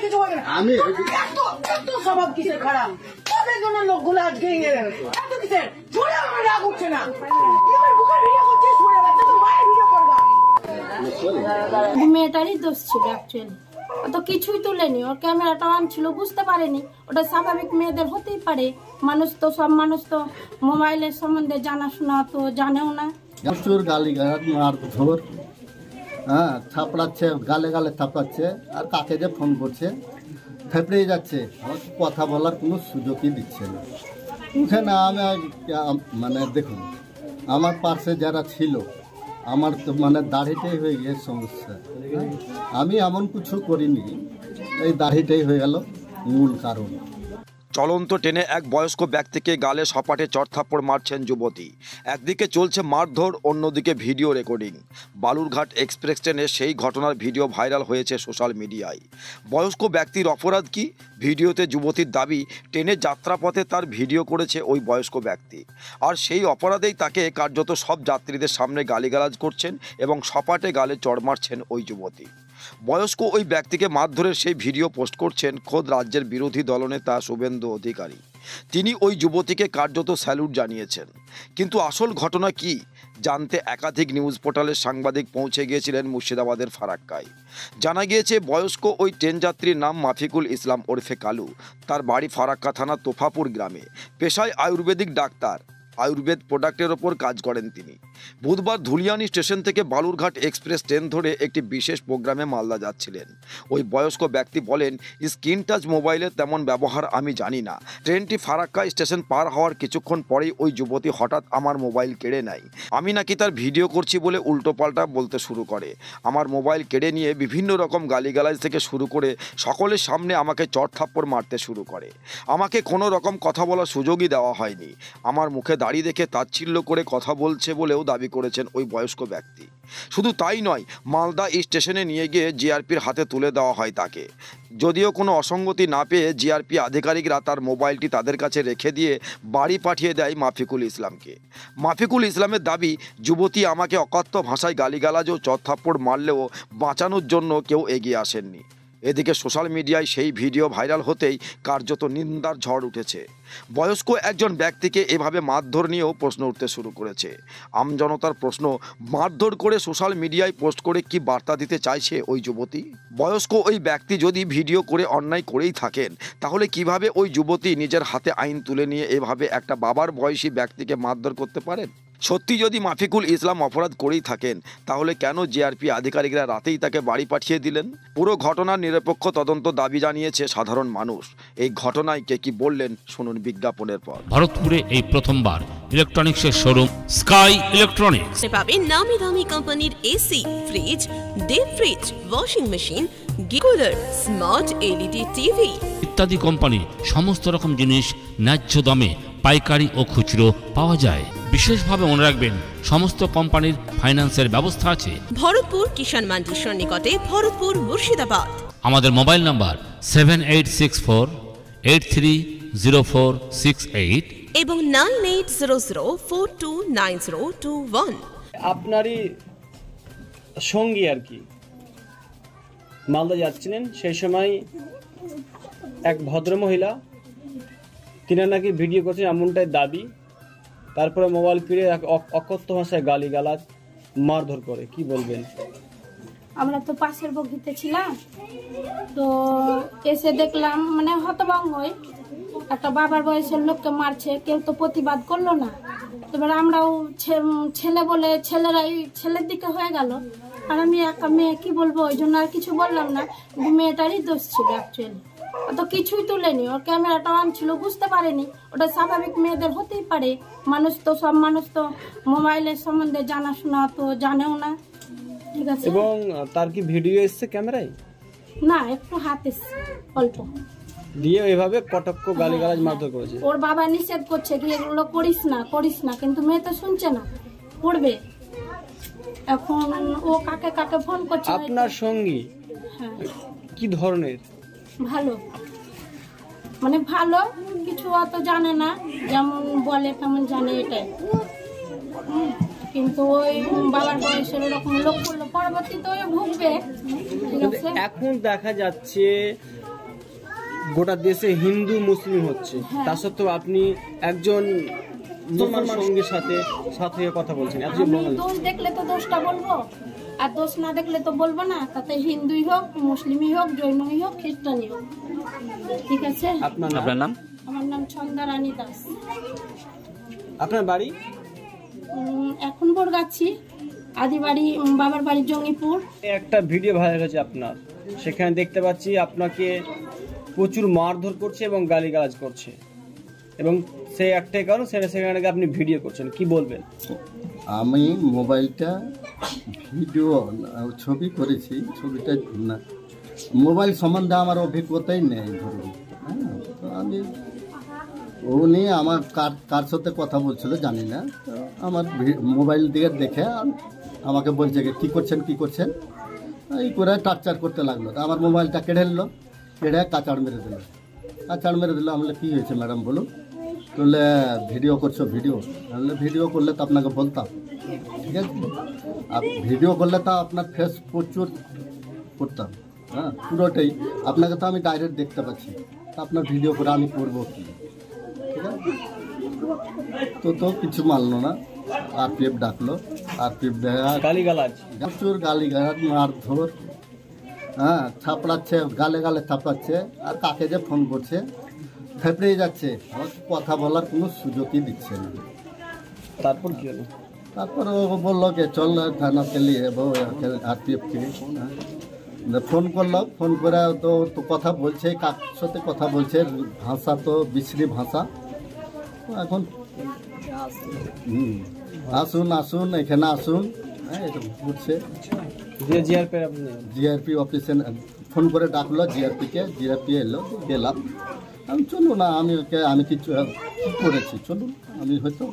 কিছু হবে না। আমি এত স্বভাব কিসের খারাপ? তাদের জন্য লোকগুলো আজকে এত কিসের ঝরে আমার রাগ উঠছে না। এবার বুকের ভিডিও করছিস, ঝরে বাচ্চা তো মায়ের ভিডিও করবা। মেয়েটারই দোষ ছিল অ্যাকচুয়ালি। ও তো কিছুই তুলেনি, ওর ক্যামেরাটা অন ছিল, বুঝতে পারেনি। ওটা স্বাভাবিক মেয়েদের হতেই পারে। সব মানুষ তো মোবাইলের সম্বন্ধে জানাশোনা তো জানেও না। প্রচুর গালিগালাজ মারধর, হ্যাঁ, থাপড়াচ্ছে, গালে গালে থাপড়াচ্ছে। আর কাকে যে ফোন করছে থেপড়েই যাচ্ছে, কথা বলার কোনো সুযোগই দিচ্ছে না। উঠে না, আমি মানে দেখুন, আমার পাশে যারা ছিল, আমার তো মানে দাড়িটাই হয়ে গিয়ে সমস্যা। আমি এমন কিছু করিনি, এই দাড়িটাই হয়ে গেল মূল কারণ। চলন্ত ট্রেনে এক বয়স্ক ব্যক্তিকে গালে সপাটে চড়থাপ্পড় মারছেন যুবতী। একদিকে চলছে মারধর, অন্যদিকে ভিডিও রেকর্ডিং। বালুরঘাট এক্সপ্রেস ট্রেনে সেই ঘটনার ভিডিও ভাইরাল হয়েছে সোশ্যাল মিডিয়ায়। বয়স্ক ব্যক্তির অপরাধ কি? ভিডিওতে যুবতীর দাবি ট্রেনের যাত্রাপথে তার ভিডিও করেছে ওই বয়স্ক ব্যক্তি, আর সেই অপরাধেই তাকে কার্যত সব যাত্রীদের সামনে গালিগালাজ করছেন এবং সপাটে গালে চড় মারছেন ওই যুবতী। বয়স্ক ওই ব্যক্তিকে মারধরের সেই ভিডিও পোস্ট করছেন খোদ রাজ্যের বিরোধী দলনেতা শুভেন্দু অধিকারী। তিনি ওই যুবতীকে কার্যত স্যালুট জানিয়েছেন। কিন্তু আসল ঘটনা কি জানতে একাধিক নিউজ পোর্টালের সাংবাদিক পৌঁছে গিয়েছিলেন মুর্শিদাবাদের ফারাক্কায়। জানা গিয়েছে বয়স্ক ওই ট্রেন যাত্রীর নাম মাফিকুল ইসলাম ওরফে কালু। তার বাড়ি ফারাক্কা থানা তোফাপুর গ্রামে। পেশায় আয়ুর্বেদিক ডাক্তার, আয়ুর্বেদ প্রোডাক্টের ওপর কাজ করেন তিনি। বুধবার ধুলিয়ানি স্টেশন থেকে বালুরঘাট এক্সপ্রেস ট্রেন ধরে একটি বিশেষ প্রোগ্রামে মালদা যাচ্ছিলেন। ওই বয়স্ক ব্যক্তি বলেন, স্ক্রিন টাচ মোবাইলের তেমন ব্যবহার আমি জানি না। ট্রেনটি ফারাক্কা স্টেশন পার হওয়ার কিছুক্ষণ পরেই ওই যুবতী হঠাৎ আমার মোবাইল কেড়ে নেয়। আমি নাকি তার ভিডিও করছি বলে উল্টোপাল্টা বলতে শুরু করে। আমার মোবাইল কেড়ে নিয়ে বিভিন্ন রকম গালিগালাজ থেকে শুরু করে সকলের সামনে আমাকে চড়থাপ্পড় মারতে শুরু করে। আমাকে কোনো রকম কথা বলার সুযোগই দেওয়া হয়নি। আমার মুখে দাড়ি দেখে তাচ্ছিল্য করে কথা বলছে বলেও দাবি করেছেন ওই বয়স্ক ব্যক্তি। শুধু তাই নয়, মালদা স্টেশনে নিয়ে গিয়ে জিআরপির হাতে তুলে দেওয়া হয় তাকে। যদিও কোনো অসঙ্গতি না পেয়ে জিআরপি আধিকারিকরা তার মোবাইলটি তাদের কাছে রেখে দিয়ে বাড়ি পাঠিয়ে দেয় মাফিকুল ইসলামকে। মাফিকুল ইসলামের দাবি, যুবতী আমাকে অকথ্য ভাষায় গালিগালাজ ও চড়থাপ্পড় মারলেও বাঁচানোর জন্য কেউ এগিয়ে আসেননি। এদিকে সোশ্যাল মিডিয়ায় সেই ভিডিও ভাইরাল হতেই কার্যত নিন্দার ঝড় উঠেছে। বয়স্ক একজন ব্যক্তিকে এভাবে মারধর নিয়েও প্রশ্ন উঠতে শুরু করেছে। আমজনতার প্রশ্ন, মারধর করে সোশ্যাল মিডিয়ায় পোস্ট করে কি বার্তা দিতে চাইছে ওই যুবতী? বয়স্ক ওই ব্যক্তি যদি ভিডিও করে অন্যায় করেই থাকেন, তাহলে কিভাবে ওই যুবতী নিজের হাতে আইন তুলে নিয়ে এভাবে একটা বাবার বয়সী ব্যক্তিকে মারধর করতে পারেন? সত্যি যদি মাফিকুল ইসলাম অপরাধ করেই থাকেন, তাহলে কেন জিআরপি আধিকারিকরা রাতেই তাকে বাড়ি পাঠিয়ে দিলেন? পুরো ঘটনার নিরপেক্ষ তদন্ত দাবি জানিয়েছে সাধারণ মানুষ। এই ঘটনায় কে কি বললেন শুনুন বিজ্ঞাপনের পর। ভারতপুরে এই প্রথমবার ইলেকট্রনিক্সের শোরুম স্কাই ইলেকট্রনিক্স পাবেন নামি দামি কোম্পানির AC, fridge, deep fridge, washing machine, গিকুলার, স্মার্ট এলইডি টিভি ইত্যাদি কোম্পানি সমস্ত রকম জিনিস ন্যায্য দামে পাইকারি ও খুচরো পাওয়া যায়। বিশেষভাবে মনে রাখবেন, সমস্ত কোম্পানির ফাইন্যান্সের ব্যবস্থা আছে। ভরতপুর কিষাণ মান্ডির সন্নিকটে, ভরতপুর, মুর্শিদাবাদ। আমাদের মোবাইল নাম্বার 7864830468 এবং 9800429021। আপনারই সঙ্গী আর কি মালদা যাচ্ছিলেন, সেই সময় এক ভদ্রমহিলা, তিনি নাকি ভিডিও করছেন এমনটাই দাবি। তারপরে মোবাইল ফিরে অকথ্য ভাষায় গালিগালাজ মারধর করে। কি বলবেন? আমরা তো পাশের বগিতে ছিলাম, তো এসে দেখলাম মানে হতভম্ব, একটা বাবার বয়সের লোককে মারছে, কেউ তো প্রতিবাদ করলো না। এবার আমরাও ছেলে বলে ছেলেরাই ছেলের দিকে হয়ে গেল, আর আমি একা মেয়ে, কি বলবো, ওই জন্য আর কিছু বললাম না। মেয়েটারই দোষ ছিল অ্যাকচুয়ালি। ও তো কিছুই তুলেনি, ওর ক্যামেরাটা অন ছিল, বুঝতে পারেনি। ওটা স্বাভাবিক মেয়েদের হতেই পারে। সব মানুষ তো মোবাইলের সম্বন্ধে জানাশোনা তো জানেও না। ঠিক আছে। এবং তার কি ভিডিও এসছে ক্যামেরায়? না, একটু হাত এসছে অল্প দিয়ে এভাবে কটক্ষ গালিগালাজ মারধর করেছে। ওর বাবা নিষেধ করছে কি এগুলো করিস না, কিন্তু মেয়ে তো শুনছে না, করবে। এখন ও কাকে কাকে ফোন করছে। আপনার সঙ্গী কি ধরনের? ভালো, মানে ভালো, কিছু অত জানে না, যেমন বলে তেমন জানে, এটাই। কিন্তু ওই বাবার বয়সের এরকম লোক করলো, পরবর্তীতে ওই ভুগবে। এখন দেখা যাচ্ছে গোটা দেশে হিন্দু মুসলিম হচ্ছে, তা সত্ত্বেও আপনি একজন মুসলমান সঙ্গীর সাথে হয়ে কথা বলছেন। আপনি আমি দোষ দেখলে তো দোষটা বলবো, আর দোষ না দেখলে তো বলবো না। তাতে হিন্দুই হোক, মুসলিমই হোক, জৈনই হোক, খ্রিস্টানই হোক, ঠিক আছে। আপনার নাম? আমার নাম ছন্দা রানী দাস। আপনার বাড়ি? এখন বরগাছি, আদি বাড়ি বাবার বাড়ি জঙ্গিপুর। একটা ভিডিও ভাইরাল হয়েছে আপনার, সেখানে দেখতে পাচ্ছি আপনাকে প্রচুর মারধর করছে এবং গালিগালাজ করছে, এবং সেই একটাই কারণ সেখানে আপনি ভিডিও করছেন, কি বলবেন? আমি মোবাইলটা ভিডিও ছবি করেছি, ছবিটা না, মোবাইল সম্বন্ধে আমার অভিজ্ঞতাই নেই ধরুন। হ্যাঁ, তো আমি উনি আমার কার সাথে কথা বলছিল জানি না, তো আমার মোবাইল দিয়ে দেখে আমাকে বলছে কী করছেন এই করে টার্চার করতে লাগলো। আমার মোবাইলটা কেড়ে নিল, কেড়ে কাঁচাড় মেরে দিল। আমি বলে কী হয়েছে ম্যাডাম বলুন? বললে ভিডিও করছো? ভিডিও করলে তো আপনাকে বলতাম, ঠিক আছে, আর ভিডিও করলে তো আপনার ফেস প্রচুর করতাম, হ্যাঁ পুরোটাই। আপনাকে তো আমি ডাইরেক্ট দেখতে পাচ্ছি, তা আপনার ভিডিও করে আমি করবো কি? ঠিক আছে, তো কিছু মানলো না, RPF ডাকলো, RPF গালিগালাজ, প্রচুর গালিগালাজ, মারধর, হ্যাঁ থাপড়াচ্ছে, গালে থাপড়াচ্ছে, আর কাকে যে ফোন করছে ফেপড়ে যাচ্ছে, আমার কথা বলার কোনো সুযোগই দিচ্ছে না। তারপর কি হলো? তারপর ও বললো যে চল থানাতে নিয়ে RPF থেকে ফোন করলো। ফোন করে তো কথা বলছে, কার সাথে কথা বলছে, ভাষা তো বিশ্রী ভাষা। এখন আসুন এখানে আসুন, হ্যাঁ এটা বুঝছে। জিআরপি অফিসে ফোন করে ডাকলো, জিআরপি এলো, গেলাম। আমি চলুন না, আমি কিছু করেছি, চলুন আমি হয়তো।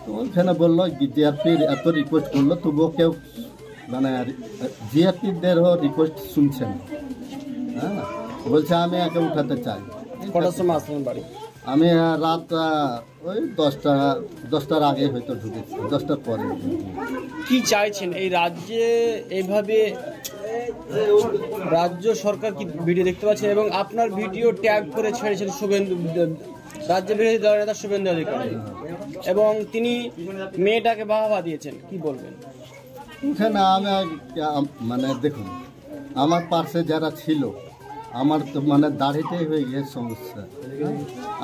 তো ওইখানে বললো জিআরপির এত রিকোয়েস্ট করলো, তবুও কেউ মানে জিআরপিদেরও রিকোয়েস্ট শুনছে না। হ্যাঁ বলছে আমি একে উঠাতে চাই। কটার সময় আসলেন বাড়ি? আমি রাত ওই 10টার আগে হয়তো ঢুকেছি, 10টার পরে। কি চাইছেন এই রাজ্যে? এইভাবে রাজ্য সরকার কি ভিডিও দেখতে পাচ্ছেন, এবং আপনার ভিডিও ট্যাগ করে ছেড়েছেন শুভেন্দু, রাজ্য বিরোধী দলের নেতা শুভেন্দু অধিকারী, এবং তিনি মেয়েটাকে বাহবা দিয়েছেন, কি বলবেন? এখানে আমি মানে দেখুন, আমার পাশে যারা ছিল, আমার তো মানে দাড়িটাই হয়ে গিয়ে সমস্যা।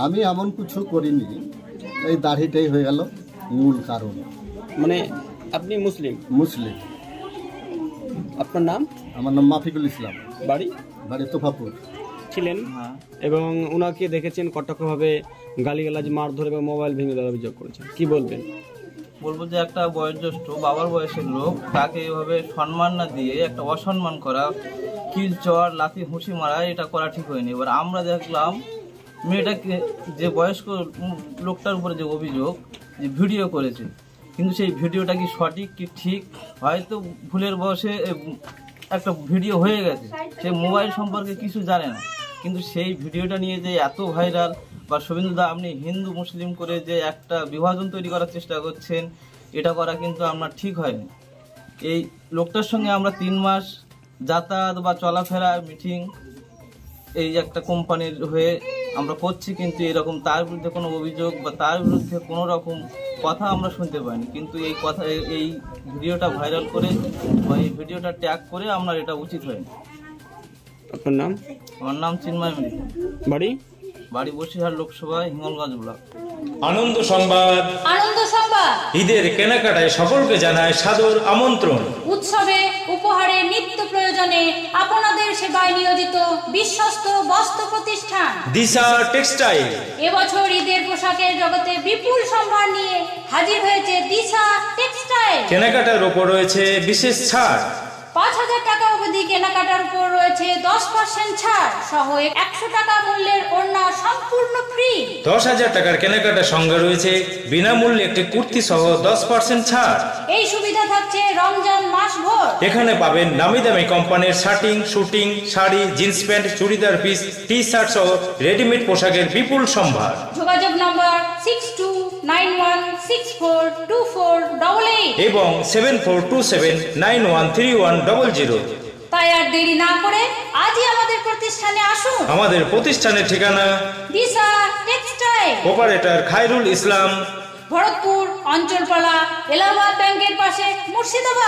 আমি এমন কিছু করিনি, এই দাড়িটাই হয়ে গেল মূল কারণ। মানে আপনি মুসলিম? আপনার নাম? আমার নাম মাফিকুল ইসলাম। বাড়ি তোফাপুর ছিলেন, এবং উনাকে দেখেছেন কটাক্ষভাবে গালিগালাজ, মারধর এবং মোবাইল ভেঙে দেওয়ার অভিযোগ করেছেন, কি বলবেন? বলবো যে একটা বয়োজ্যেষ্ঠ বাবার বয়সের লোক, তাকে এইভাবে সম্মান না দিয়ে একটা অসম্মান করা, কিল চড় লাথি হুঁশি মারা, এটা করা ঠিক হয়নি। এবার আমরা দেখলাম মেয়েটাকে, যে বয়স্ক লোকটার উপরে যে অভিযোগ যে ভিডিও করেছে, কিন্তু সেই ভিডিওটা কি সঠিক কি ঠিক, হয়তো ভুলের বয়সে একটা ভিডিও হয়ে গেছে, সে মোবাইল সম্পর্কে কিছু জানে না, কিন্তু সেই ভিডিওটা নিয়ে যে এত ভাইরাল, বা শুভেন্দুদা আপনি হিন্দু মুসলিম করে যে একটা বিভাজন তৈরি করার চেষ্টা করছেন, এটা করা কিন্তু আপনার ঠিক হয়নি। এই লোকটার সঙ্গে আমরা 3 মাস যাতায়াত বা চলাফেরা, মিটিং, এই একটা কোম্পানির হয়ে আমরা করছি, কিন্তু এরকম তার বিরুদ্ধে কোনো অভিযোগ বা তার বিরুদ্ধে কোনো রকম কথা আমরা শুনতে পাইনি। কিন্তু এই ভিডিওটা ভাইরাল করে বা এই ভিডিওটা ট্যাগ করে আমরা এটা উচিত হয়নি। আপনার নাম? আমার নাম চিন্ময় মৃধা। বাড়ি বসিরহাট লোকসভা, হিঙ্গলগঞ্জ ব্লক। আনন্দ সংবাদ। ঈদের কেনাকাটায় সকলকে জানায় সাদর আমন্ত্রণ। উৎসবে উপহারে নিত্য প্রয়োজনে আপনাদের সেবায় নিয়োজিত বিশ্বস্ত বস্ত্র প্রতিষ্ঠান দিশা টেক্সটাইল এবছর ঈদের পোশাকের জগতে বিপুল সম্ভার নিয়ে হাজির হয়েছে দিশা টেক্সটাইল। কেনাকাটার উপর রয়েছে বিশেষ ছাড়। ৫,০০০ টাকা অবধি কেনাকাটার উপর রয়েছে 10% ছাড় সহ 100 টাকা মূল্যের ওড়না সম্পূর্ণ ফ্রি। 10,000 টাকার কেনাকাটার সঙ্গে রয়েছে বিনামূল্যে একটি কুর্তি সহ 10% ছাড়। এই সুবিধা থাকছে রমজান মাস ভর। এখানে পাবেন নামি দামি কোম্পানির shirting, suiting, sari, jeans pant, churidar piece, T shirt সহ রেডিমেড পোশাকের বিপুল সম্ভার। যোগাযোগ নম্বর 6291642488 এবং 7427913100। তাই আর দেরি না করে আজই আমাদের প্রতিষ্ঠানে আসুন। আমাদের প্রতিষ্ঠানের ঠিকানা দিশা টেক্সটাইল, অপারেটর খায়রুল ইসলাম, ভরতপুর অঞ্চলপালা, এলাহাবাদ ব্যাংকের পাশে, মুর্শিদাবাদ।